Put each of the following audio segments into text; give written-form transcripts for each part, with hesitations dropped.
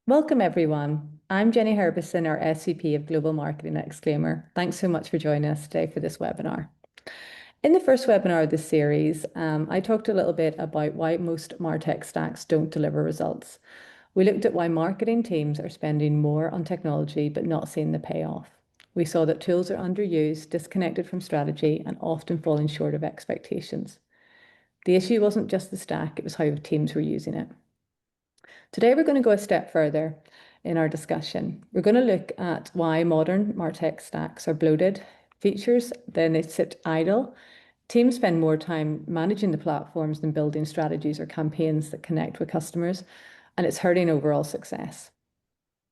Welcome, everyone. I'm Jenny Herbison, our SVP of Global Marketing at Exclaimer. Thanks so much for joining us today for this webinar. In the first webinar of this series, I talked a little bit about why most martech stacks don't deliver results. We looked at why marketing teams are spending more on technology but not seeing the payoff. We saw that tools are underused, disconnected from strategy, and often falling short of expectations. The issue wasn't just the stack, it was how teams were using it. Today, we're going to go a step further in our discussion. We're going to look at why modern martech stacks are bloated, features, then they sit idle. Teams spend more time managing the platforms than building strategies or campaigns that connect with customers, and it's hurting overall success.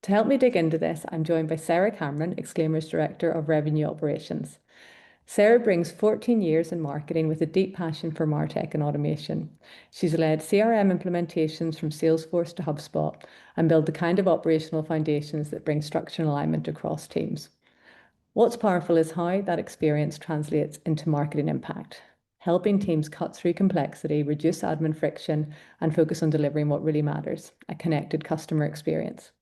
To help me dig into this, I'm joined by Sarah Cameron, Exclaimer's Director of Revenue Operations. Sarah brings 14 years in marketing with a deep passion for martech and automation. She's led CRM implementations from Salesforce to HubSpot and built the kind of operational foundations that bring structure and alignment across teams. What's powerful is how that experience translates into marketing impact, helping teams cut through complexity, reduce admin friction, and focus on delivering what really matters, a connected customer experience.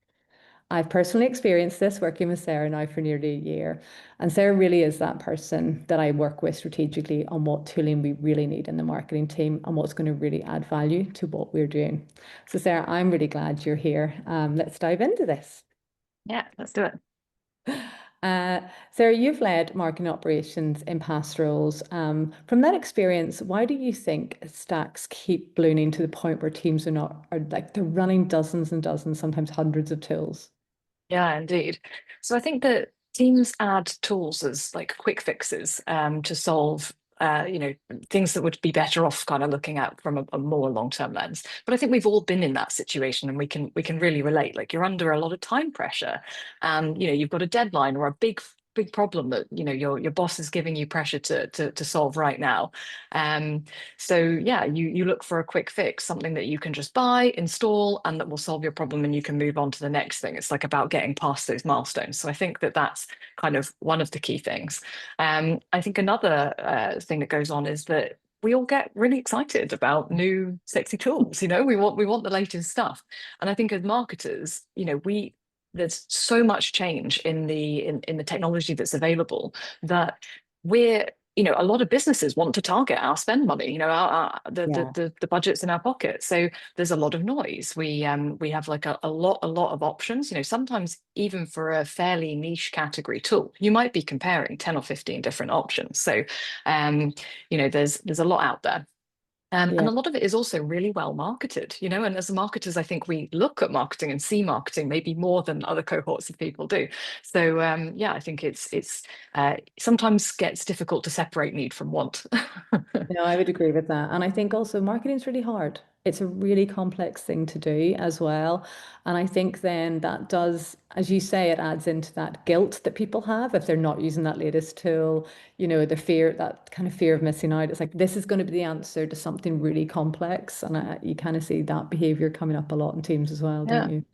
I've personally experienced this working with Sarah now for nearly a year. And Sarah really is that person that I work with strategically on what tooling we really need in the marketing team and what's going to really add value to what we're doing. So Sarah, I'm really glad you're here. Let's dive into this. Yeah, let's do it. Sarah, you've led marketing operations in past roles. From that experience, why do you think stacks keep ballooning to the point where teams are like they're running dozens and dozens, sometimes hundreds of tools? Yeah, indeed. So I think that teams add tools as like quick fixes to solve things that would be better off kind of looking at from a more long-term lens. But I think we've all been in that situation and we can really relate. Like you're under a lot of time pressure and you've got a deadline or a big problem that your boss is giving you pressure to solve right now. So yeah, you look for a quick fix, something that you can just buy, install, and that will solve your problem, and you can move on to the next thing. It's like about getting past those milestones. So I think that that's kind of one of the key things. I think another thing that goes on is that we all get really excited about new sexy tools. We want the latest stuff, and I think as marketers, we there's so much change in the technology that's available that we're a lot of businesses want to target our spend money, Yeah. the budgets in our pocket. So there's a lot of noise. We have like a lot of options. Sometimes even for a fairly niche category tool, you might be comparing 10 or 15 different options. So there's a lot out there. And Yeah. a lot of it is also really well marketed, and as marketers, I think we look at marketing and see marketing maybe more than other cohorts of people do. So yeah, I think it's sometimes gets difficult to separate need from want. No, I would agree with that. And I think also marketing is really hard. It's a really complex thing to do as well. And I think then that does, as you say, it adds into that guilt that people have if they're not using that latest tool, the fear, that kind of fear of missing out. It's like, this is going to be the answer to something really complex. And you kind of see that behavior coming up a lot in teams as well, don't Yeah. you?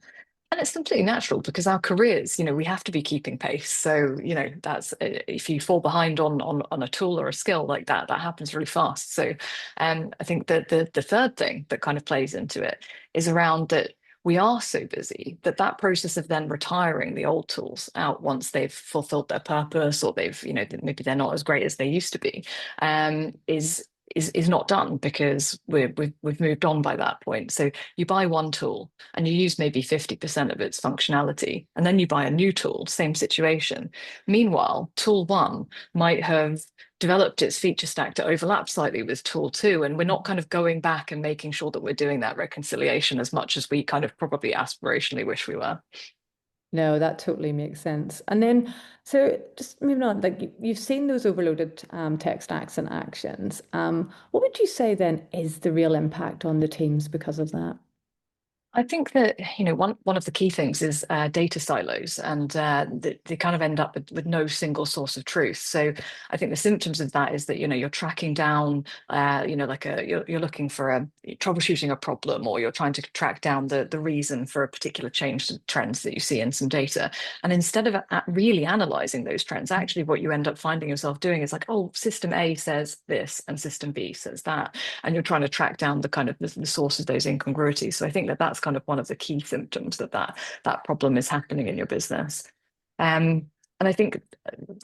And it's completely natural because our careers, we have to be keeping pace. So, that's if you fall behind on a tool or a skill like that, that happens really fast. So, I think that the third thing that kind of plays into it is around that we are so busy that process of then retiring the old tools out once they've fulfilled their purpose or they've, maybe they're not as great as they used to be, is not done because we've moved on by that point. So you buy one tool and you use maybe 50% of its functionality, and then you buy a new tool, same situation. Meanwhile, tool one might have developed its feature stack to overlap slightly with tool two, and we're not kind of going back and making sure that we're doing that reconciliation as much as we kind of probably aspirationally wish we were. No, that totally makes sense. And then, so just moving on, like you've seen those overloaded tech stacks and actions. What would you say then is the real impact on the teams because of that? I think that one of the key things is data silos, and they kind of end up with no single source of truth. So I think the symptoms of that is that you're tracking down, like you're looking for troubleshooting a problem, or you're trying to track down the reason for a particular change to trends that you see in some data. And instead of really analyzing those trends, actually what you end up finding yourself doing is like, oh, system A says this and system B says that, and you're trying to track down the kind of the source of those incongruities. So I think that that's that's kind of one of the key symptoms that that problem is happening in your business. Um, and I think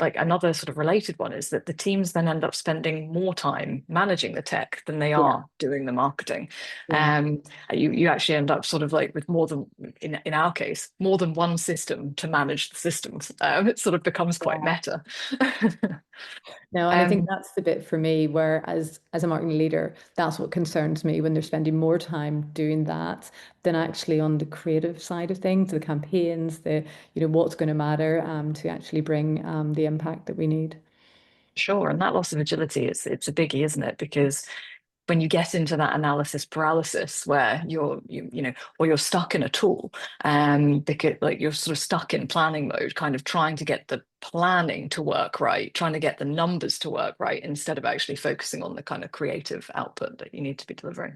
like another sort of related one is that the teams then end up spending more time managing the tech than they Yeah, are doing the marketing. yeah. You actually end up sort of like with more than in our case, more than one system to manage the systems. It sort of becomes quite Yeah. meta. No, and I think um, that's the bit for me where as a marketing leader, that's what concerns me when they're spending more time doing that than actually on the creative side of things, the campaigns, the, what's going to matter to actually bring the impact that we need. sure, and that loss of agility is it's a biggie, isn't it? Because when you get into that analysis paralysis where you know or you're stuck in a tool because like you're sort of stuck in planning mode kind of trying to get the planning to work right, trying to get the numbers to work right instead of actually focusing on the kind of creative output that you need to be delivering.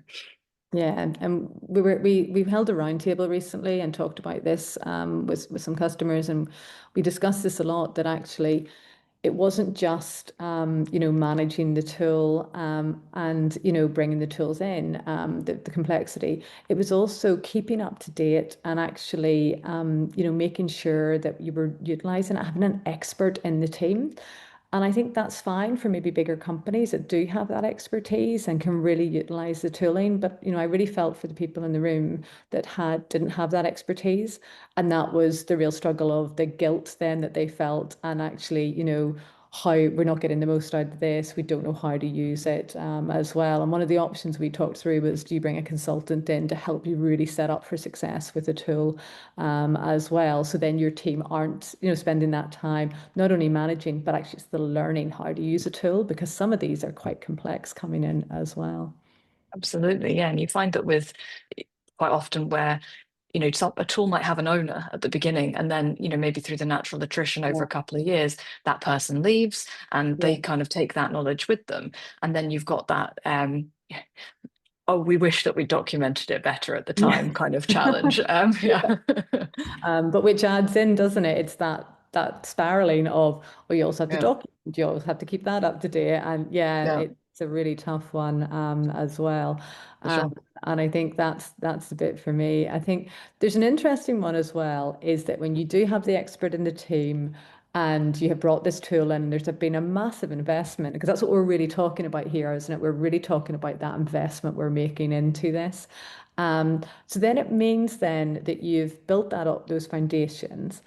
Yeah, and we held a roundtable recently and talked about this with some customers, and we discussed this a lot that actually it wasn't just managing the tool and bringing the tools in the complexity. It was also keeping up to date and actually making sure that you were utilizing it, having an expert in the team. And I think that's fine for maybe bigger companies that do have that expertise and can really utilize the tooling. But I really felt for the people in the room that didn't have that expertise, and that was the real struggle of the guilt then that they felt, and actually, how we're not getting the most out of this. We don't know how to use it as well. And one of the options we talked through was, do you bring a consultant in to help you really set up for success with the tool as well? So then your team aren't, spending that time not only managing, but actually still learning how to use a tool because some of these are quite complex coming in as well. Absolutely, yeah. And you find that with quite often where a tool might have an owner at the beginning, and then maybe through the natural attrition over Yeah, a couple of years, that person leaves, and yeah, they kind of take that knowledge with them, and then you've got that oh, we wish that we documented it better at the yeah. time kind of challenge. Yeah. But which adds in, doesn't it? It's that spiraling of, oh, you also have to Yeah, document, you always have to keep that up to date. And yeah, yeah, it's a really tough one as well. for Um, sure. and I think that's the bit for me. I think there's an interesting one as well, is that when you do have the expert in the team and you have brought this tool in, there's been a massive investment, because that's what we're really talking about here, isn't it? We're really talking about that investment we're making into this. So then it means then that you've built that up, those foundations,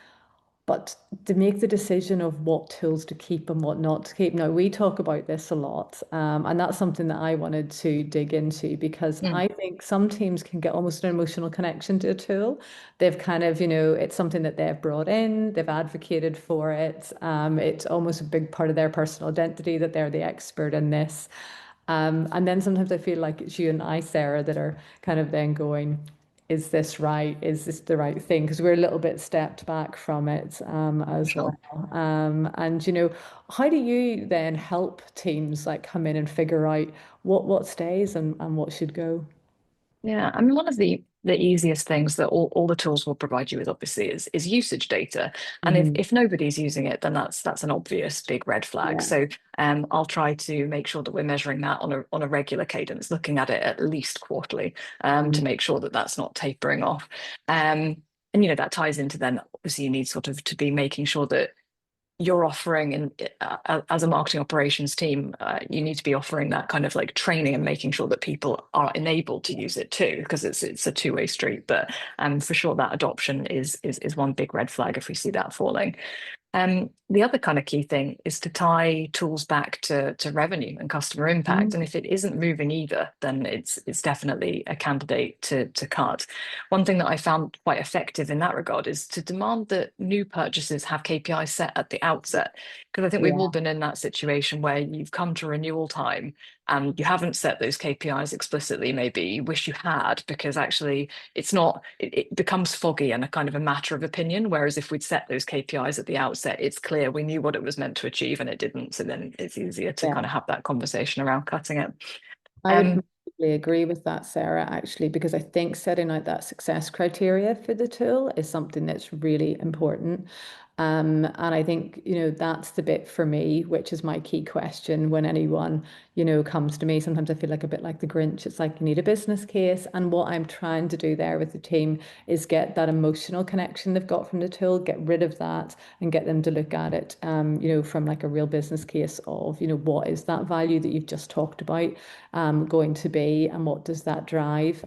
but to make the decision of what tools to keep and what not to keep. Now, we talk about this a lot, and that's something that I wanted to dig into because Mm. I think some teams can get almost an emotional connection to a tool. They've kind of, it's something that they've brought in, they've advocated for it. It's almost a big part of their personal identity that they're the expert in this. And then sometimes I feel like it's you and I, Sarah, that are kind of then going, is this right? Is this the right thing? Because we're a little bit stepped back from it For as well. sure. And how do you then help teams like come in and figure out what stays and what should go? Yeah, I mean, one of the easiest things that all the tools will provide you with, obviously, is usage data. And if Hmm. if nobody's using it, then that's an obvious big red flag. Yeah. So I'll try to make sure that we're measuring that on a regular cadence, looking at it at least quarterly, to Mm. make sure that that's not tapering off. And that ties into then obviously you need sort of to be making sure that you're offering as a marketing operations team, you need to be offering that kind of like training and making sure that people are enabled to use it too, because it's a two-way street. But for sure that adoption is one big red flag if we see that falling. The other kind of key thing is to tie tools back to revenue and customer impact. Mm. And if it isn't moving either, then it's definitely a candidate to cut. One thing that I found quite effective in that regard is to demand that new purchases have KPIs set at the outset. Because I think we've all Yeah. been in that situation where you've come to renewal time and you haven't set those KPIs explicitly, maybe you wish you had, because actually it becomes foggy and a kind of a matter of opinion. Whereas if we'd set those KPIs at the outset, it's clear we knew what it was meant to achieve and it didn't. So then it's easier to Yeah. kind of have that conversation around cutting it. I would Um, completely agree with that, Sarah, actually, because I think setting out that success criteria for the tool is something that's really important. And I think, that's the bit for me, which is my key question when anyone, comes to me. Sometimes I feel like a bit like the Grinch. It's like you need a business case. And what I'm trying to do there with the team is get that emotional connection they've got from the tool, get rid of that and get them to look at it, from like a real business case of, what is that value that you've just talked about going to be and what does that drive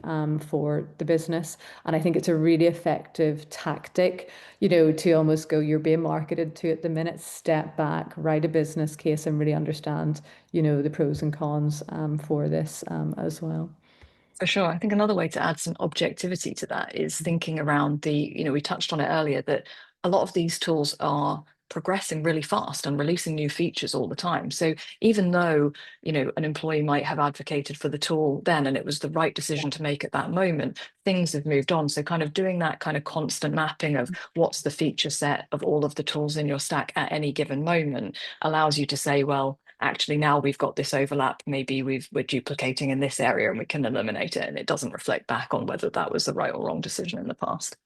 for the business. And I think it's a really effective tactic, to almost go, you're being marketed to at the minute, step back, write a business case and really understand, the pros and cons for this as well. For sure. I think another way to add some objectivity to that is thinking around we touched on it earlier, that a lot of these tools are progressing really fast and releasing new features all the time. So even though, an employee might have advocated for the tool then and it was the right decision to make at that moment, things have moved on. So kind of doing that kind of constant mapping of what's the feature set of all of the tools in your stack at any given moment allows you to say, well, actually now we've got this overlap, maybe we're duplicating in this area and we can eliminate it, and it doesn't reflect back on whether that was the right or wrong decision in the past.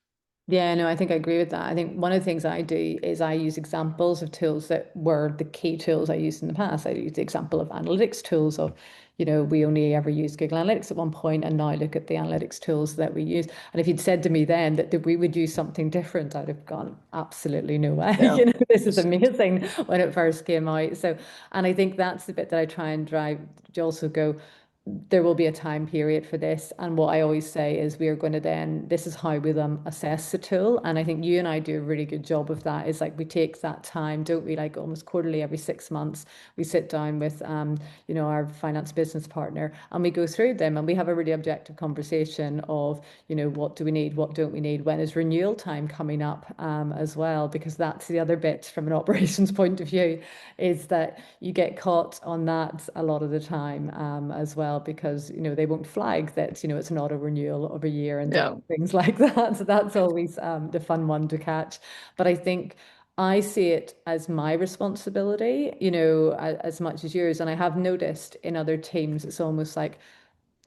Yeah, no, I think I agree with that. I think one of the things I do is I use examples of tools that were the key tools I used in the past. I use the example of analytics tools of, we only ever used Google Analytics at one point, and now look at the analytics tools that we use. And if you'd said to me then that we would use something different, I'd have gone, absolutely no way. Yeah. This is amazing when it first came out. So, and I think that's the bit that I try and drive to also go, there will be a time period for this. And what I always say is we are going to then, this is how we assess the tool. And I think you and I do a really good job of that. Is like we take that time, don't we? Like almost quarterly, every 6 months, we sit down with, our finance business partner and we go through them and we have a really objective conversation of, what do we need? What don't we need? When is renewal time coming up as well? Because that's the other bit from an operations point of view, is that you get caught on that a lot of the time as well, because they won't flag that it's an auto renewal of a year and Yeah. different things like that. So that's always the fun one to catch. But I think I see it as my responsibility, as much as yours. And I have noticed in other teams, it's almost like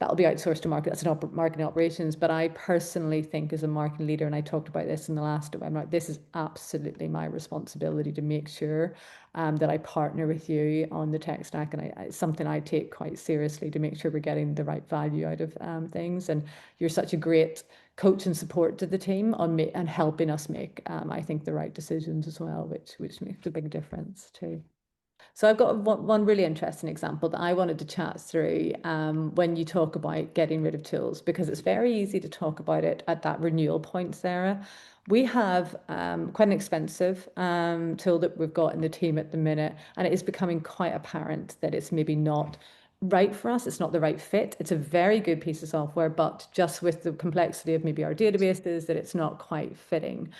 that'll be outsourced to market. That's an marketing operations. But I personally think as a marketing leader, and I talked about this in the last webinar, this is absolutely my responsibility to make sure that I partner with you on the tech stack. And it's something I take quite seriously to make sure we're getting the right value out of things. And you're such a great coach and support to the team on and helping us make, I think, the right decisions as well, which makes a big difference too. So I've got one really interesting example that I wanted to chat through when you talk about getting rid of tools, because it's very easy to talk about it at that renewal point, Sarah. We have quite an expensive tool that we've got in the team at the minute, and it is becoming quite apparent that it's maybe not right for us. It's not the right fit. It's a very good piece of software, but just with the complexity of maybe our databases, that it's not quite fitting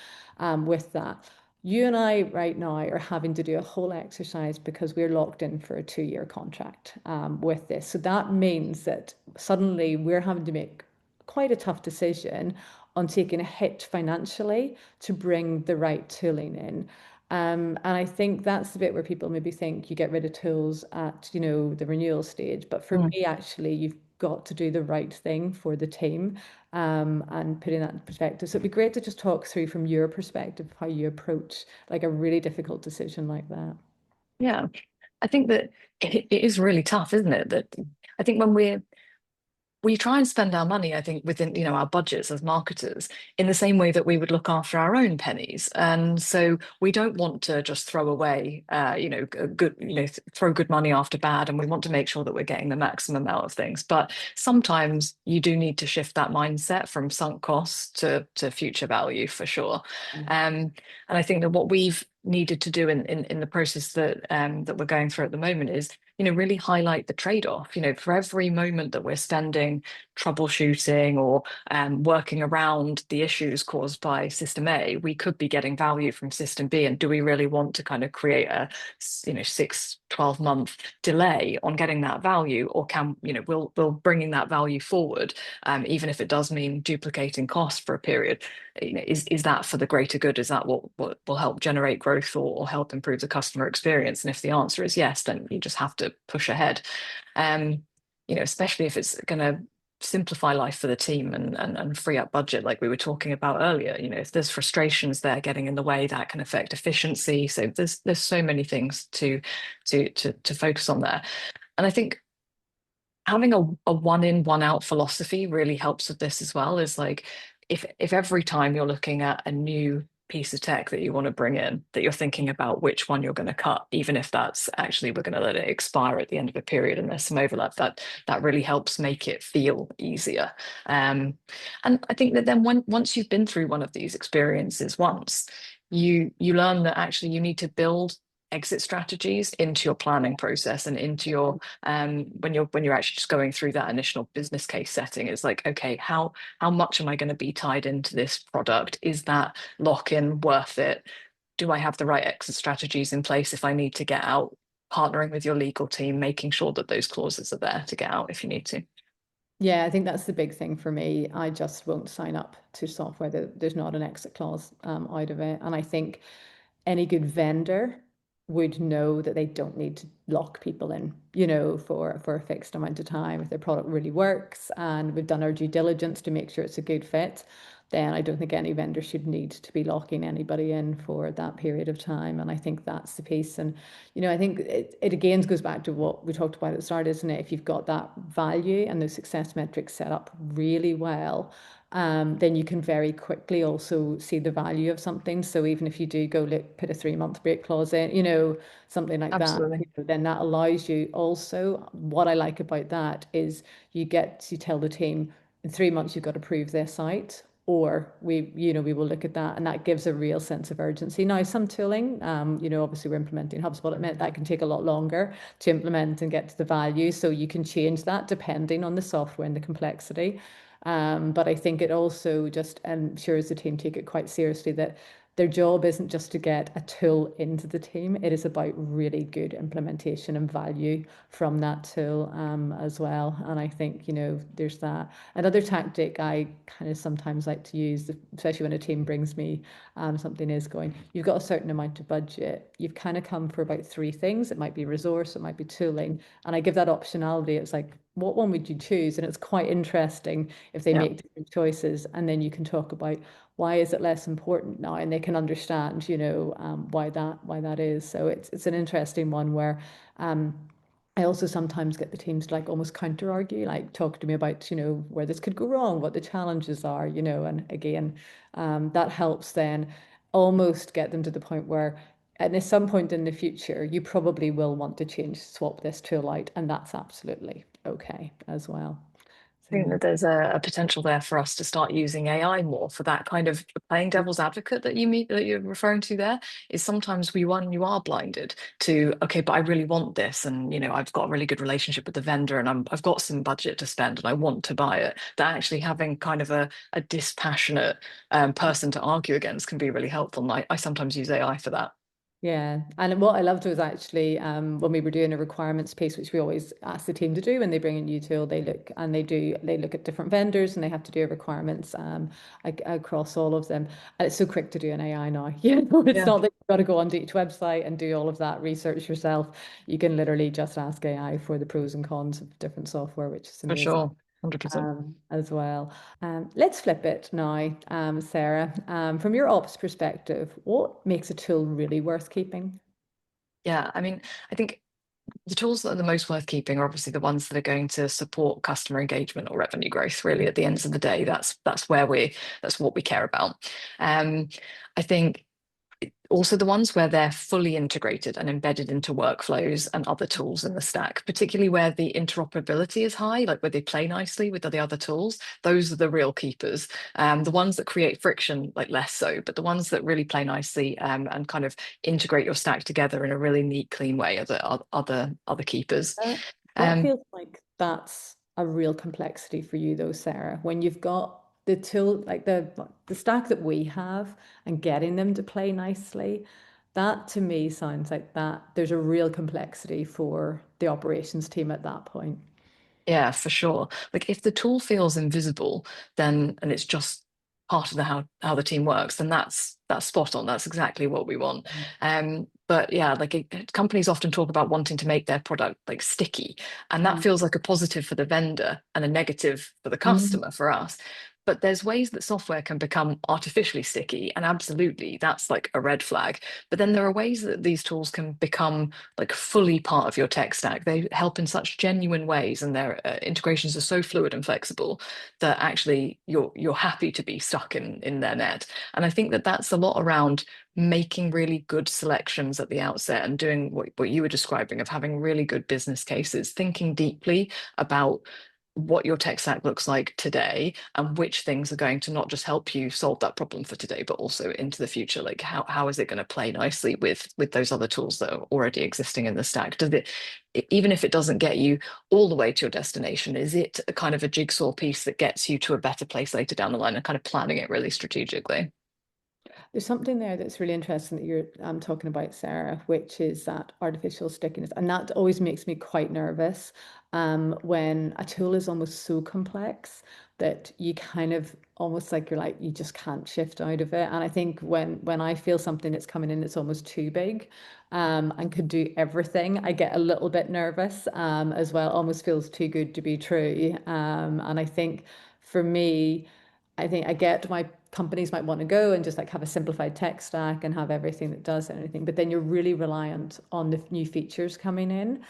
with that. You and I right now are having to do a whole exercise because we're locked in for a 2-year contract with this. So that means that suddenly we're having to make quite a tough decision on taking a hit financially to bring the right tooling in. And I think that's the bit where people maybe think you get rid of tools at, the renewal stage. But for me, actually, you've got to do the right thing for the team and putting that in perspective. So it'd be great to just talk through from your perspective how you approach like a really difficult decision like that. Yeah. I think that it is really tough, isn't it? That I think when we try and spend our money, I think, within, our budgets as marketers in the same way that we would look after our own pennies. And so we don't want to just throw away, good, throw good money after bad. And we want to make sure that we're getting the maximum out of things. But sometimes you do need to shift that mindset from sunk costs to future value for sure. And I think that what we've needed to do in the process that we're going through at the moment is really highlight the trade-off. For every moment that we're spending troubleshooting or working around the issues caused by system A, we could be getting value from system B. And do we really want to kind of create a 6-12 month delay on getting that value, or can will bringing that value forward, even if it does mean duplicating costs for a period, is that for the greater good? Is that what will help generate growth or help improve the customer experience? And if the answer is yes, then you just have to push ahead. Especially if it's going to simplify life for the team and free up budget, like we were talking about earlier. If there's frustrations there getting in the way, that can affect efficiency. So there's so many things to focus on there. And I think having a one in, one out philosophy really helps with this as well. Is like, if every time you're looking at a new piece of tech that you want to bring in, that you're thinking about which one you're going to cut, even if that's actually we're going to let it expire at the end of a period and there's some overlap, that really helps make it feel easier. And I think that then once you've been through one of these experiences once, you learn that actually you need to build exit strategies into your planning process and into your when you're actually just going through that initial business case setting. It's like, okay, how much am I going to be tied into this product? Is that lock-in worth it? Do I have the right exit strategies in place if I need to get out? Partnering with your legal team, making sure that those clauses are there to get out if you need to. Yeah, I think that's the big thing for me. I just won't sign up to software that there's not an exit clause out of it. And I think any good vendor would know that they don't need to lock people in, for a fixed amount of time. If their product really works and we've done our due diligence to make sure it's a good fit, then I don't think any vendor should need to be locking anybody in for that period of time. And I think that's the piece. And, I think it again goes back to what we talked about at the start, isn't it? If you've got that value and those success metrics set up really well, then you can very quickly also see the value of something. So even if you do go look, put a 3-month break clause in, something like that, Absolutely. then that allows you also, what I like about that is you get to tell the team in 3 months you've got to prove their site, or we will look at that, and that gives a real sense of urgency. Now, some tooling, obviously we're implementing HubSpot at the minute, that can take a lot longer to implement and get to the value. So you can change that depending on the software and the complexity. But I think it also just ensures the team take it quite seriously, that their job isn't just to get a tool into the team. It is about really good implementation and value from that tool as well. And I think, there's that. Another tactic I kind of sometimes like to use, especially when a team brings me something is going, you've got a certain amount of budget. You've kind of come for about 3 things. It might be resource, it might be tooling. And I give that optionality. It's like, what one would you choose? And it's quite interesting if they Yeah. make different choices. And then you can talk about why is it less important now, and they can understand, why that is. So it's an interesting one where I also sometimes get the teams to like almost counter argue, like talk to me about, where this could go wrong, what the challenges are, and again, that helps then almost get them to the point where at some point in the future, you probably will want to swap this tool out, and that's absolutely okay as well. I think So that there's a potential there for us to start using AI more for that kind of playing devil's advocate that you're referring to there. Is sometimes you are blinded to, okay, but I really want this, and I've got a really good relationship with the vendor, and I've got some budget to spend, and I want to buy it. That actually having kind of a dispassionate person to argue against can be really helpful. And I sometimes use AI for that. yeah, and what I loved was actually when we were doing a requirements piece, which we always ask the team to do when they bring a new tool, they look at different vendors and they have to do requirements across all of them. And it's so quick to do an AI now. It's Yeah, not that you've got to go onto each website and do all of that research yourself. You can literally just ask AI for the pros and cons of different software, which is for amazing sure. 100%. as well. Let's flip it now, Sarah. From your ops perspective, what makes a tool really worth keeping? Yeah, I mean, I think the tools that are the most worth keeping are obviously the ones that are going to support customer engagement or revenue growth. Really, at the end of the day, that's what we care about. I think also the ones where they're fully integrated and embedded into workflows and other tools in the stack, particularly where the interoperability is high, like where they play nicely with the other tools. Those are the real keepers. The ones that create friction, like less so, but the ones that really play nicely and kind of integrate your stack together in a really neat, clean way are the other keepers. That, that Um, feels like that's a real complexity for you though, Sarah, when you've got the tool, like the stack that we have and getting them to play nicely. That to me sounds like that there's a real complexity for the operations team at that point. Yeah, for sure. Like if the tool feels invisible, then and it's just part of the how the team works, then that's spot on. That's exactly what we want. But yeah, like companies often talk about wanting to make their product like sticky, and that Mm. feels like a positive for the vendor and a negative for the Mm. customer, for us. But there's ways that software can become artificially sticky, and absolutely that's like a red flag. But then there are ways that these tools can become like fully part of your tech stack. They help in such genuine ways, and their integrations are so fluid and flexible that actually you're happy to be stuck in their net. And I think that that's a lot around making really good selections at the outset and doing what you were describing of having really good business cases, thinking deeply about what your tech stack looks like today and which things are going to not just help you solve that problem for today, but also into the future. Like how is it going to play nicely with those other tools that are already existing in the stack? Does it, even if it doesn't get you all the way to your destination, is it a kind of a jigsaw piece that gets you to a better place later down the line, and kind of planning it really strategically? There's something there that's really interesting that you're talking about, Sarah, which is that artificial stickiness. And that always makes me quite nervous when a tool is almost so complex that you kind of almost like you're like, you just can't shift out of it. And I think when I feel something that's coming in that's almost too big and could do everything, I get a little bit nervous as well. Almost feels too good to be true. And I think for me, I think I get why companies might want to go and just like have a simplified tech stack and have everything that does anything, but then you're really reliant on the new features coming in,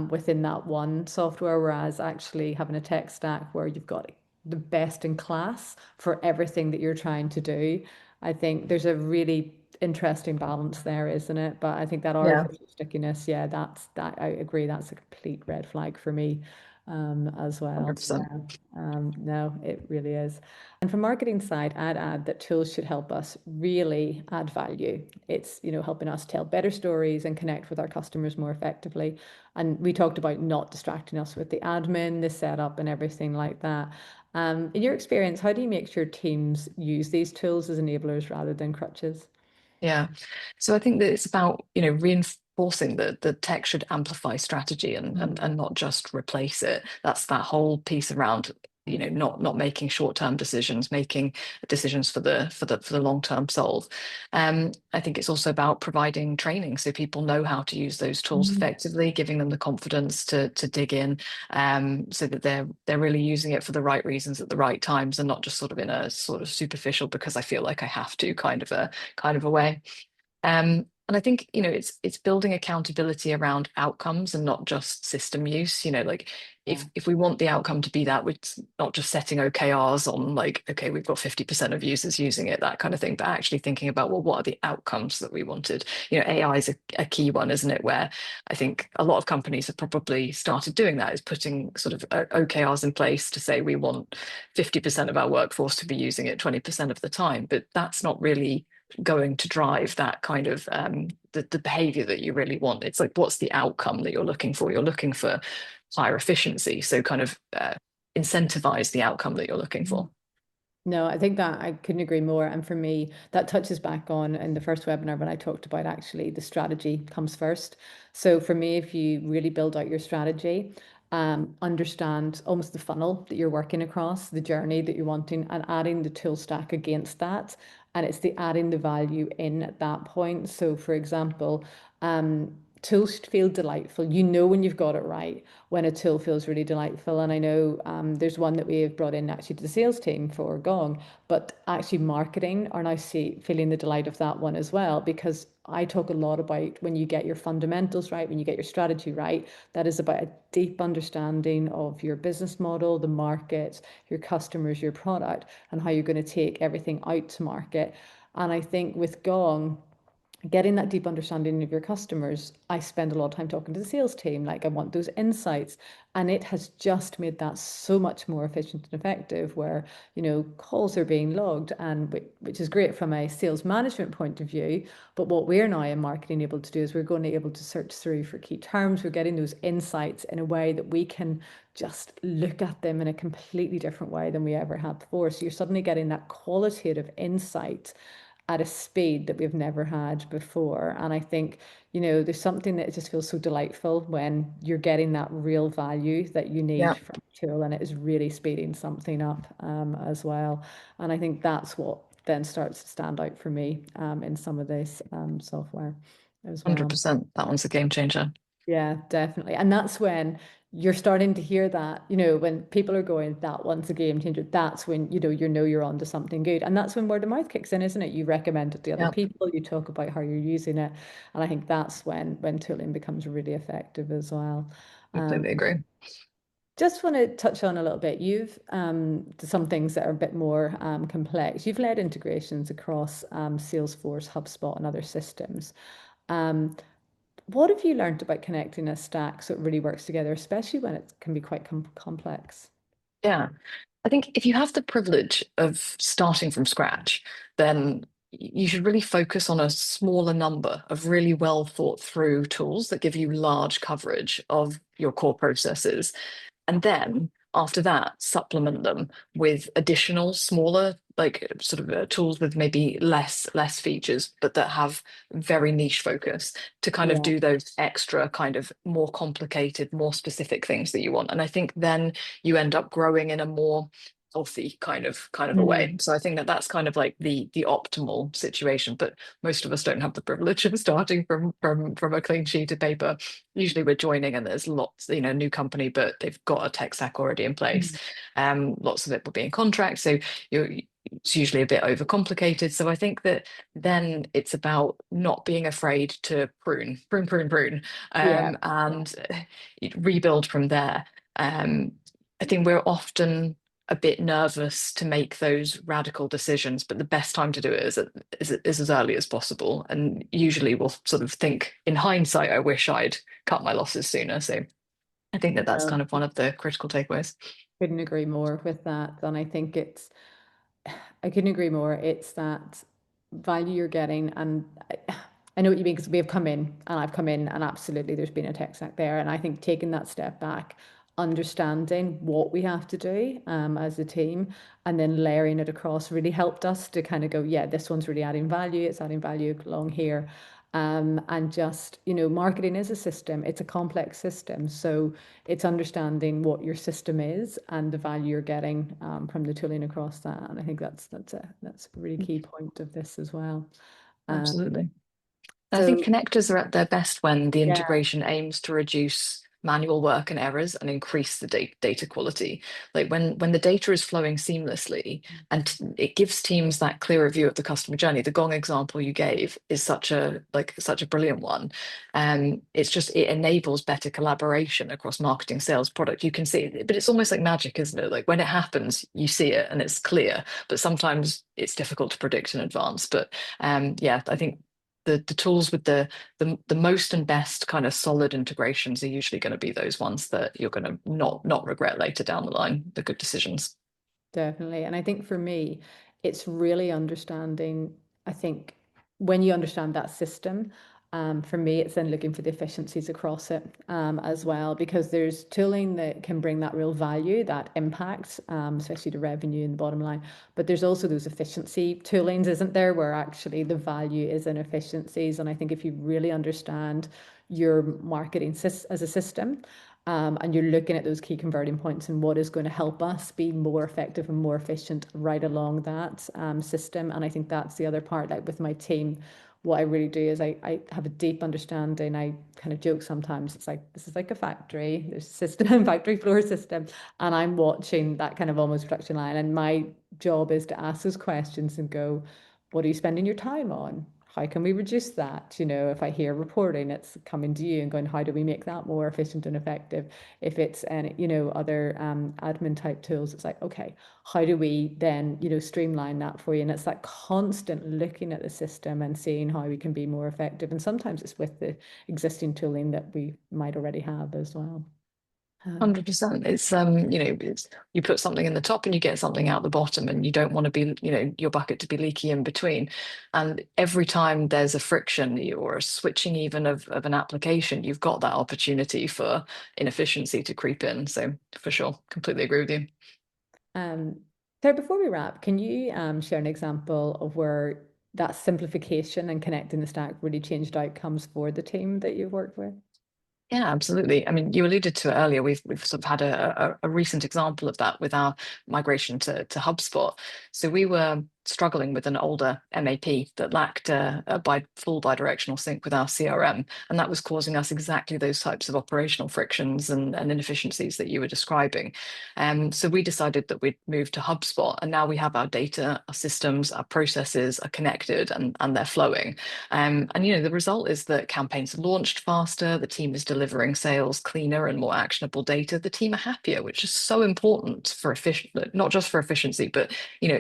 within that one software, whereas actually having a tech stack where you've got the best in class for everything that you're trying to do, I think there's a really interesting balance there, isn't it? But I think that Yeah, artificial stickiness, yeah, I agree, that's a complete red flag for me as well. 100%. Yeah. No, it really is. And from marketing side, I'd add that tools should help us really add value. It's, helping us tell better stories and connect with our customers more effectively. And we talked about not distracting us with the admin, the setup, and everything like that. In your experience, how do you make sure teams use these tools as enablers rather than crutches? Yeah. So I think that it's about, reinforcing that the tech should amplify strategy and not just replace it. That's that whole piece around, not making short-term decisions, making decisions for the long-term solve. I think it's also about providing training so people know how to use those tools Mm. effectively, giving them the confidence to dig in, so that they're really using it for the right reasons at the right times, and not just sort of in a sort of superficial because I feel like I have to kind of a way. And I think, it's building accountability around outcomes and not just system use. Like if Yeah. if we want the outcome to be that, we're not just setting OKRs on like, okay, we've got 50% of users using it, that kind of thing, but actually thinking about, well, what are the outcomes that we wanted? AI is a key one, isn't it? Where I think a lot of companies have probably started doing that, is putting sort of OKRs in place to say we want 50% of our workforce to be using it 20% of the time, but that's not really going to drive that kind of the behavior that you really want. It's like, what's the outcome that you're looking for? You're looking for higher efficiency, so kind of incentivize the outcome that you're looking for. No, I think that I couldn't agree more. And for me, that touches back on in the first webinar when I talked about actually the strategy comes first. So for me, if you really build out your strategy, understand almost the funnel that you're working across, the journey that you're wanting, and adding the tool stack against that. And it's the adding the value in at that point. So for example, tools should feel delightful. You know when you've got it right, when a tool feels really delightful. And I know there's one that we have brought in actually to the sales team for Gong, but actually marketing are now feeling the delight of that one as well, because I talk a lot about when you get your fundamentals right, when you get your strategy right, that is about a deep understanding of your business model, the market, your customers, your product, and how you're going to take everything out to market. And I think with Gong, getting that deep understanding of your customers, I spend a lot of time talking to the sales team. Like, I want those insights. And it has just made that so much more efficient and effective, where, calls are being logged, and which is great from a sales management point of view. But what we're now in marketing able to do is we're going to be able to search through for key terms. We're getting those insights in a way that we can just look at them in a completely different way than we ever had before. So you're suddenly getting that qualitative insight at a speed that we've never had before. And I think, there's something that just feels so delightful when you're getting that real value that you need Yeah. from a tool, and it is really speeding something up as well. And I think that's what then starts to stand out for me in some of this software. as well. 100%. That one's a game changer. Yeah, definitely. And that's when you're starting to hear that, when people are going, that one's a game changer, that's when, you're onto something good. And that's when word of mouth kicks in, isn't it? You recommend it to other Yeah, people, you talk about how you're using it. And I think that's when tooling becomes really effective as well. Um, completely agree. just want to touch on a little bit. You've some things that are a bit more complex. You've led integrations across Salesforce, HubSpot, and other systems. Um, what have you learned about connecting a stack so it really works together, especially when it can be quite complex? Yeah. I think if you have the privilege of starting from scratch, then you should really focus on a smaller number of really well thought through tools that give you large coverage of your core processes. And then after that, supplement them with additional smaller, like sort of tools with maybe less features, but that have very niche focus to kind of Yeah. do those extra kind of more complicated, more specific things that you want. And I think then you end up growing in a more healthy kind of a way. Mm. So I think that that's kind of like the optimal situation. But most of us don't have the privilege of starting from a clean sheet of paper. Usually we're joining and there's lots, new company, but they've got a tech stack already in place. Mm. Lots of it will be in contract, so you're it's usually a bit overcomplicated. So I think that then it's about not being afraid to prune, Yeah. and rebuild from there. I think we're often a bit nervous to make those radical decisions, but the best time to do it is as early as possible. And usually we'll sort of think in hindsight, I wish I'd cut my losses sooner. So I think that that's No, kind of one of the critical takeaways. couldn't agree more with that. And I think I couldn't agree more. It's that value you're getting. And I know what you mean because we have come in and I've come in and absolutely there's been a tech stack there. And I think taking that step back, understanding what we have to do as a team and then layering it across really helped us to kind of go, yeah, this one's really adding value. It's adding value along here. And just, marketing is a system, it's a complex system. So it's understanding what your system is and the value you're getting from the tooling across that. And I think that's a really key point of this as well. Um, Absolutely. And I think so connectors are at their best when the yeah, integration aims to reduce manual work and errors and increase the data quality. Like when the data is flowing seamlessly and it gives teams that clearer view of the customer journey. The Gong example you gave is such a brilliant one. It's just it enables better collaboration across marketing, sales, product. You can see it, but it's almost like magic, isn't it? Like when it happens, you see it and it's clear, but sometimes it's difficult to predict in advance. But yeah, I think the tools with the most and best kind of solid integrations are usually going to be those ones that you're going to not regret later down the line, the good decisions. definitely. And I think for me, it's really understanding, I think when you understand that system, for me, it's then looking for the efficiencies across it as well, because there's tooling that can bring that real value, that impact, especially the revenue and the bottom line. But there's also those efficiency toolings, isn't there, where actually the value is in efficiencies. And I think if you really understand your marketing as a system, and you're looking at those key converting points and what is going to help us be more effective and more efficient right along that system. And I think that's the other part, like with my team, what I really do is I have a deep understanding. I kind of joke sometimes, it's like, this is like a factory, there's a system, factory floor system, and I'm watching that kind of almost production line. And my job is to ask those questions and go, what are you spending your time on? How can we reduce that? If I hear reporting, it's coming to you and going, how do we make that more efficient and effective? If it's any, other admin type tools, it's like, okay, how do we then, streamline that for you? And it's that constant looking at the system and seeing how we can be more effective. And sometimes it's with the existing tooling that we might already have as well. Um, 100%. It's you put something in the top and you get something out the bottom, and you don't want to be, your bucket to be leaky in between. And every time there's a friction or a switching even of an application, you've got that opportunity for inefficiency to creep in. So for sure, completely agree with you. Um, so before we wrap, can you share an example of where that simplification and connecting the stack really changed outcomes for the team that you've worked with? Yeah, absolutely. I mean, you alluded to it earlier. We've sort of had a recent example of that with our migration to HubSpot. So we were struggling with an older MAP that lacked full bidirectional sync with our CRM, and that was causing us exactly those types of operational frictions and inefficiencies that you were describing. So we decided that we'd move to HubSpot, and now we have our data, our systems, our processes are connected and they're flowing. And the result is that campaigns are launched faster, the team is delivering sales cleaner and more actionable data. The team are happier, which is so important for not just for efficiency, but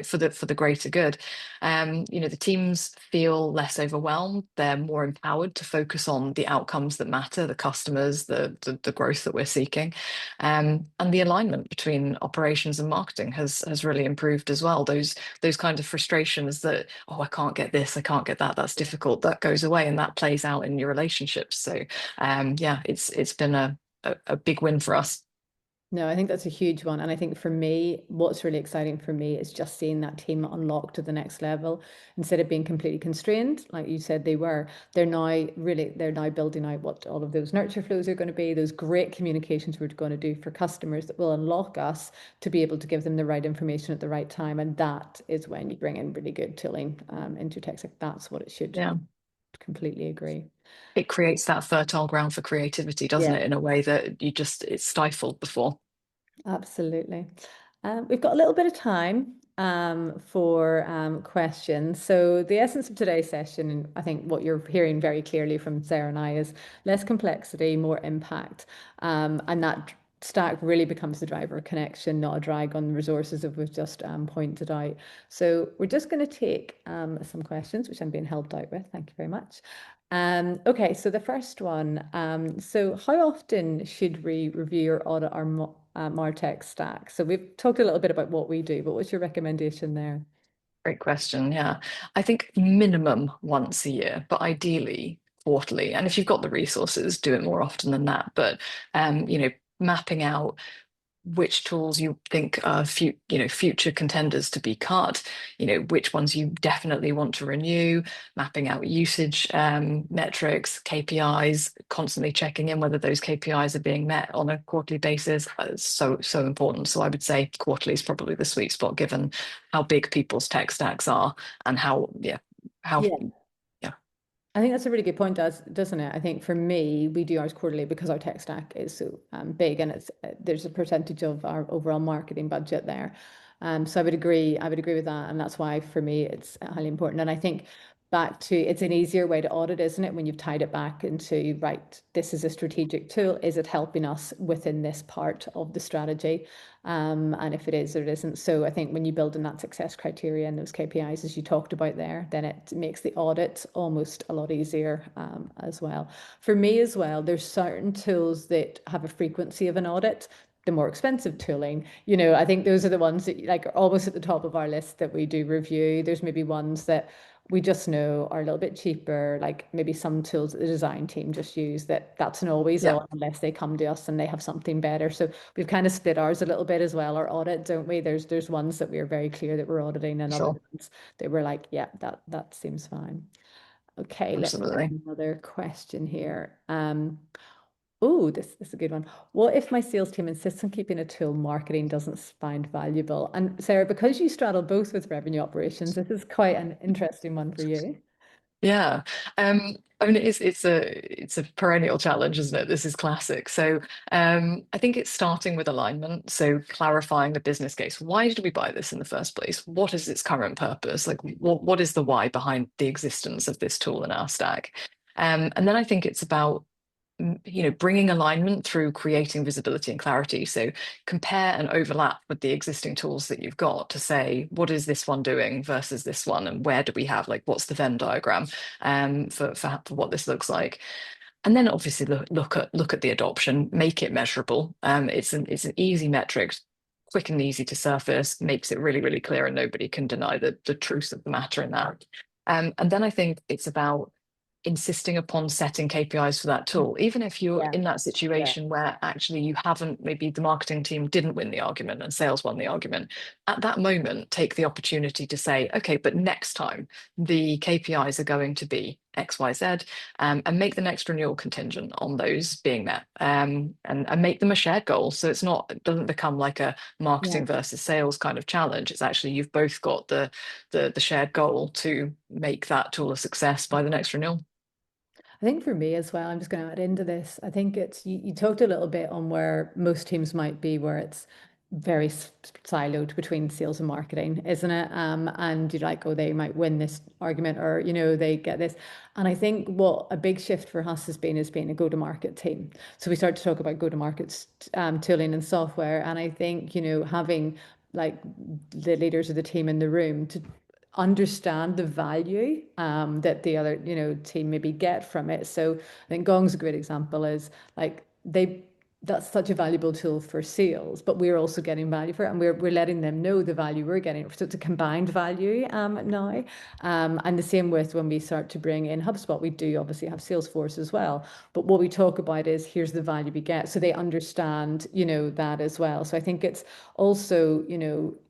for the greater good. The teams feel less overwhelmed. They're more empowered to focus on the outcomes that matter, the customers, the growth that we're seeking. And the alignment between operations and marketing has really improved as well. Those kinds of frustrations that, oh, I can't get this, I can't get that, that's difficult, that goes away, and that plays out in your relationships. So yeah, it's been a big win for us. No, I think that's a huge one. And I think for me, what's really exciting for me is just seeing that team unlock to the next level instead of being completely constrained. Like you said, they're now building out what all of those nurture flows are going to be, those great communications we're going to do for customers that will unlock us to be able to give them the right information at the right time. And that is when you bring in really good tooling into tech. That's what it should. Yeah. Completely agree. It creates that fertile ground for creativity, doesn't Yeah. it, in a way that it's stifled before. Absolutely. We've got a little bit of time for questions. So the essence of today's session, and I think what you're hearing very clearly from Sarah and I, is less complexity, more impact. And that stack really becomes the driver of connection, not a drag on the resources that we've just pointed out. So we're just going to take some questions, which I'm being helped out with. Thank you very much. Okay, so the first one. So how often should we review or audit our martech stack? So we've talked a little bit about what we do, but what's your recommendation there? Great question. Yeah. I think minimum once a year, but ideally quarterly. And if you've got the resources, do it more often than that. But mapping out which tools you think are future contenders to be cut, which ones you definitely want to renew, mapping out usage metrics, KPIs, constantly checking in whether those KPIs are being met on a quarterly basis. So important. So I would say quarterly is probably the sweet spot given how big people's tech stacks are and how Yeah. yeah. I think that's a really good point, doesn't it? I think for me, we do ours quarterly because our tech stack is so big, and there's a percentage of our overall marketing budget there. So I would agree. I would agree with that, and that's why for me it's highly important. And I think it's an easier way to audit, isn't it? When you've tied it back into, right, this is a strategic tool. Is it helping us within this part of the strategy? And if it is or it isn't. So I think when you build in that success criteria and those KPIs, as you talked about there, then it makes the audit almost a lot easier as well. For me as well, there's certain tools that have a frequency of an audit. The more expensive tooling, I think those are the ones that like are almost at the top of our list that we do review. There's maybe ones that we just know are a little bit cheaper, like maybe some tools that the design team just use that's an always Yeah, on unless they come to us and they have something better. So we've kind of split ours a little bit as well, our audit, don't we? There's ones that we are very clear that we're auditing and other sure. ones that we're like, yeah, that seems fine. Okay, let me get Absolutely. another question here. Oh, this is a good one. What if my sales team insists on keeping a tool marketing doesn't find valuable? And Sarah, because you straddle both with revenue operations, this is quite an interesting one for you. Yeah. I mean, it's a perennial challenge, isn't it? This is classic. So I think it's starting with alignment. So clarifying the business case. Why did we buy this in the first place? What is its current purpose? Like what is the why behind the existence of this tool in our stack? And then I think it's about bringing alignment through creating visibility and clarity. So compare and overlap with the existing tools that you've got to say, what is this one doing versus this one? And where do we have, like, what's the Venn diagram for what this looks like? And then obviously look at the adoption, make it measurable. It's an easy metric, quick and easy to surface, makes it really, really clear, and nobody can deny the truth of the matter in that. And then I think it's about insisting upon setting KPIs for that tool, even if you're Yeah, in that yeah, situation where actually you haven't, maybe the marketing team didn't win the argument and sales won the argument. At that moment, take the opportunity to say, okay, but next time the KPIs are going to be XYZ, and make the next renewal contingent on those being met, and make them a shared goal. So it doesn't become like a Yeah. marketing versus sales kind of challenge. It's actually you've both got the shared goal to make that tool a success by the next renewal. I think for me as well, I'm just going to add into this. I think it's you talked a little bit on where most teams might be, where it's very siloed between sales and marketing, isn't it? And you're like, oh, they might win this argument, or they get this. And I think what a big shift for us has been is being a go-to-market team. So we start to talk about go-to-market tooling and software, and I think having like the leaders of the team in the room to understand the value that the other team maybe get from it. So I think Gong's a great example. Is like that's such a valuable tool for sales, but we're also getting value for it, and we're letting them know the value we're getting. So it's a combined value now. And the same with when we start to bring in HubSpot. We do obviously have Salesforce as well, but what we talk about is here's the value we get, so they understand that as well. So I think it's also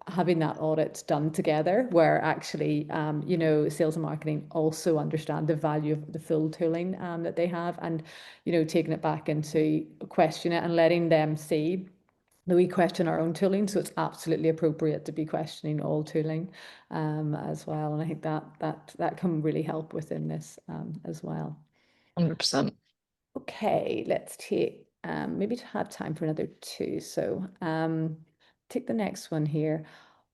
having that audit done together, where actually sales and marketing also understand the value of the full tooling that they have, and taking it back into question it and letting them see that we question our own tooling. So it's absolutely appropriate to be questioning all tooling as well. And I think that can really help within this as well. 100%. Okay, let's take maybe to have time for another two. So take the next one here.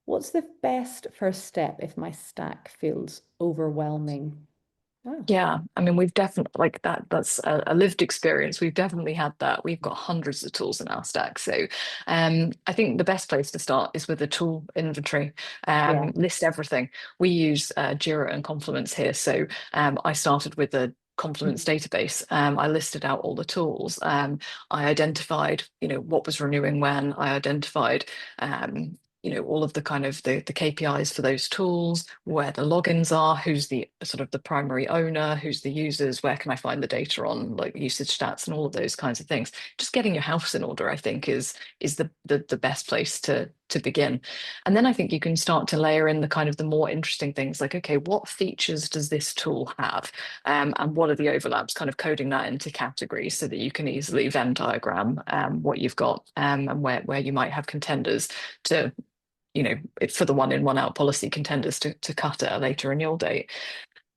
What's the best first step if my stack feels overwhelming? Oh, Yeah, I mean, we've definitely like that. That's a lived experience. We've definitely had that. We've got hundreds of tools in our stack. So, I think the best place to start is with a tool inventory. yeah. List everything. We use Jira and Confluence here. So, I started with a Confluence Mhm. database. I listed out all the tools. I identified, what was renewing when. I identified, all of the kind of the KPIs for those tools, where the logins are, who's the sort of the primary owner, who's the users, where can I find the data on like usage stats and all of those kinds of things. Just getting your house in order, I think, is the best place to begin. And then I think you can start to layer in the kind of the more interesting things like, okay, what features does this tool have? And what are the overlaps, kind of coding that into categories so that you can easily Venn diagram what you've got, and where you might have contenders to for the one in, one out policy, contenders to cut at a later renewal date.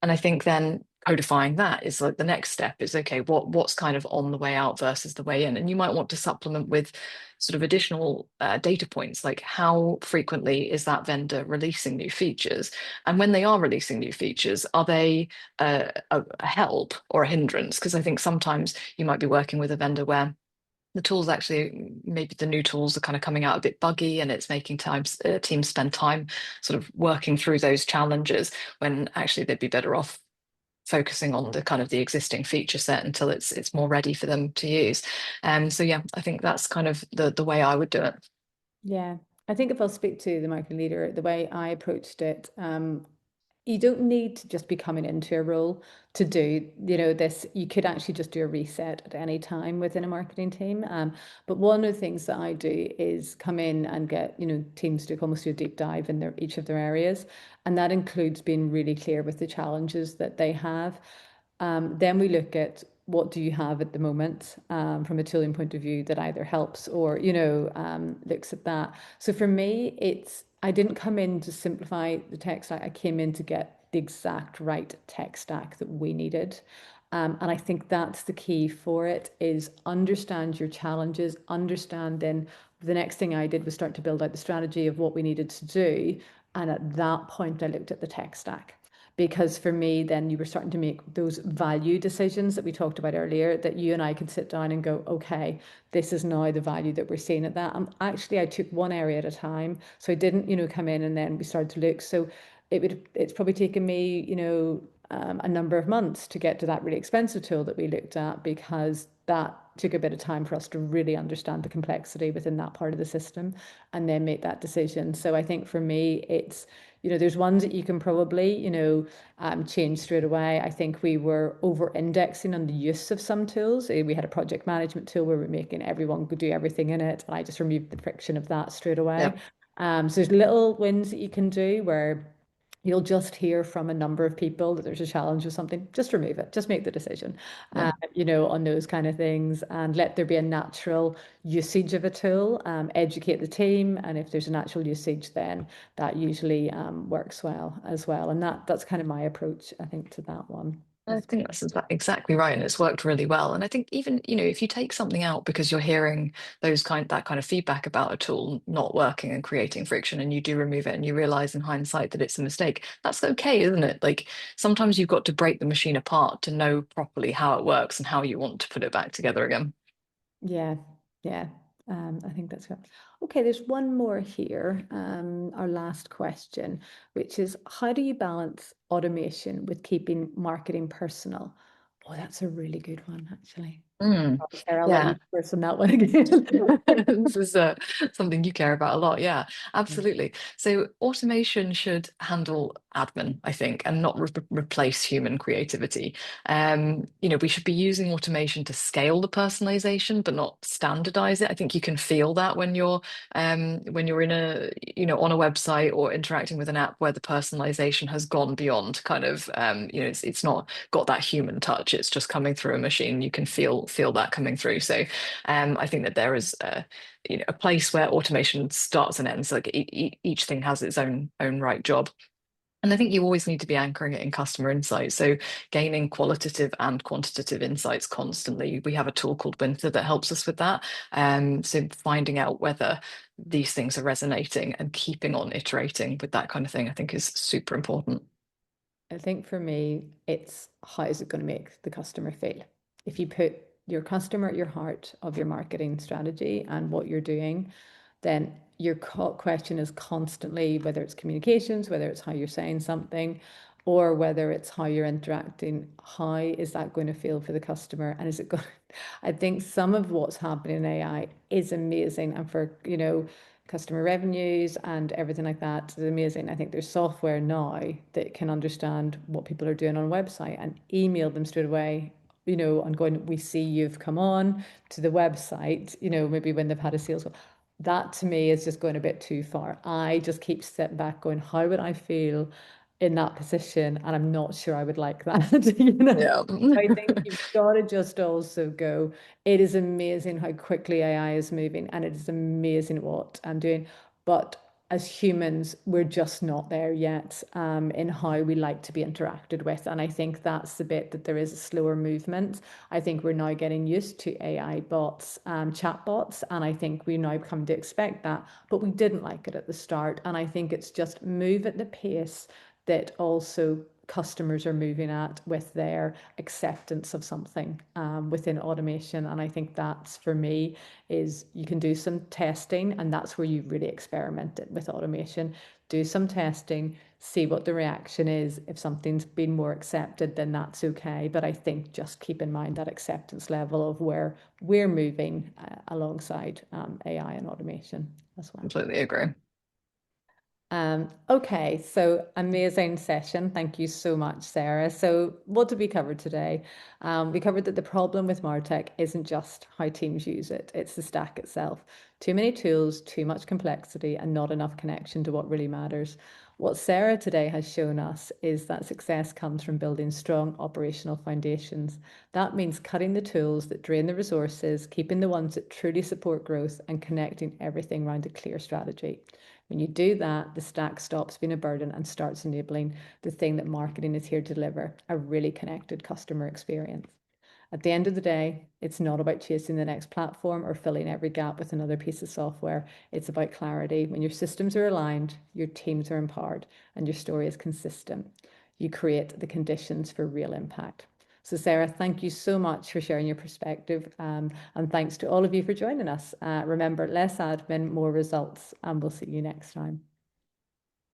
And I think then codifying that is like the next step is, okay, what's kind of on the way out versus the way in. And you might want to supplement with sort of additional data points, like how frequently is that vendor releasing new features? And when they are releasing new features, are they a help or a hindrance? Because I think sometimes you might be working with a vendor where the tools actually, maybe the new tools are kind of coming out a bit buggy, and it's making teams spend time sort of working through those challenges, when actually they'd be better off focusing on the kind of the existing feature set until it's more ready for them to use. So yeah, I think that's kind of the way I would do it. Yeah, I think if I'll speak to the marketing leader, the way I approached it, you don't need to just be coming into a role to do, this. You could actually just do a reset at any time within a marketing team. But one of the things that I do is come in and get, teams to almost do a deep dive in each of their areas. And that includes being really clear with the challenges that they have. Then we look at what do you have at the moment from a tooling point of view that either helps or, looks at that. So for me, I didn't come in to simplify the tech stack. I came in to get the exact right tech stack that we needed. And I think that's the key for it is understand your challenges, understanding the next thing I did was start to build out the strategy of what we needed to do. And at that point, I looked at the tech stack because for me, then you were starting to make those value decisions that we talked about earlier, that you and I could sit down and go, okay, this is now the value that we're seeing at that. And actually, I took one area at a time. So I didn't, come in and then we started to look. So it's probably taken me, a number of months to get to that really expensive tool that we looked at, because that took a bit of time for us to really understand the complexity within that part of the system and then make that decision. So I think for me, it's, there's ones that you can probably, change straight away. I think we were over indexing on the use of some tools. We had a project management tool where we're making everyone could do everything in it. And I just removed the friction of that straight Yeah. away. So there's little wins that you can do where you'll just hear from a number of people that there's a challenge with something, just remove it, just make the decision, Yeah. on those kind of things, and let there be a natural usage of a tool, educate the team. And if there's a natural usage, then that usually works well as well. And that's kind of my approach, I think, to that one. I think that's exactly right, and it's worked really well. And I think even, if you take something out because you're hearing that kind of feedback about a tool not working and creating friction, and you do remove it and you realize in hindsight that it's a mistake, that's okay, isn't it? Like sometimes you've got to break the machine apart to know properly how it works and how you want to put it back together again. Yeah, yeah. I think that's good. Okay, there's one more here. Our last question, which is how do you balance automation with keeping marketing personal? Oh, that's a really good one, actually. Mm, Sarah, I'll let yeah. you first on that one again. This is something you care about a lot. Yeah, absolutely. So automation should handle admin, I think, and not replace human creativity. We should be using automation to scale the personalization, but not standardize it. I think you can feel that when you're in on a website or interacting with an app where the personalization has gone beyond kind of it's not got that human touch. It's just coming through a machine. You can feel that coming through. So I think that there is a place where automation starts and ends. Like each thing has its own right job. And I think you always need to be anchoring it in customer insights. So gaining qualitative and quantitative insights constantly. We have a tool called Winter that helps us with that. So finding out whether these things are resonating and keeping on iterating with that kind of thing, I think is super important. I think for me, it's how is it going to make the customer feel? If you put your customer at your heart of your marketing strategy and what you're doing, then your question is constantly whether it's communications, whether it's how you're saying something, or whether it's how you're interacting, how is that going to feel for the customer? And is it going I think some of what's happening in AI is amazing. And for, customer revenues and everything like that is amazing. I think there's software now that can understand what people are doing on a website and email them straight away, and going, we see you've come on to the website, maybe when they've had a sales call. That to me is just going a bit too far. I just keep stepping back going, how would I feel in that position? And I'm not sure I would like that, Yeah. I think you've got to just also go, it is amazing how quickly AI is moving and it is amazing what I'm doing. But as humans, we're just not there yet in how we like to be interacted with. And I think that's the bit that there is a slower movement. I think we're now getting used to AI bots, chat bots, and I think we now come to expect that. But we didn't like it at the start. And I think it's just move at the pace that also customers are moving at with their acceptance of something within automation. And I think that's for me is you can do some testing, and that's where you really experiment it with automation. Do some testing, see what the reaction is. If something's been more accepted, then that's okay. But I think just keep in mind that acceptance level of where we're moving alongside AI and automation as well. Completely agree. Okay, so amazing session. Thank you so much, Sarah. So, what did we cover today? We covered that the problem with martech isn't just how teams use it, it's the stack itself. Too many tools, too much complexity, and not enough connection to what really matters. What Sarah today has shown us is that success comes from building strong operational foundations. That means cutting the tools that drain the resources, keeping the ones that truly support growth, and connecting everything around a clear strategy. When you do that, the stack stops being a burden and starts enabling the thing that marketing is here to deliver, a really connected customer experience. At the end of the day, it's not about chasing the next platform or filling every gap with another piece of software. It's about clarity. When your systems are aligned, your teams are empowered, and your story is consistent, you create the conditions for real impact. So, Sarah, thank you so much for sharing your perspective. And thanks to all of you for joining us. Remember, less admin, more results, and we'll see you next time.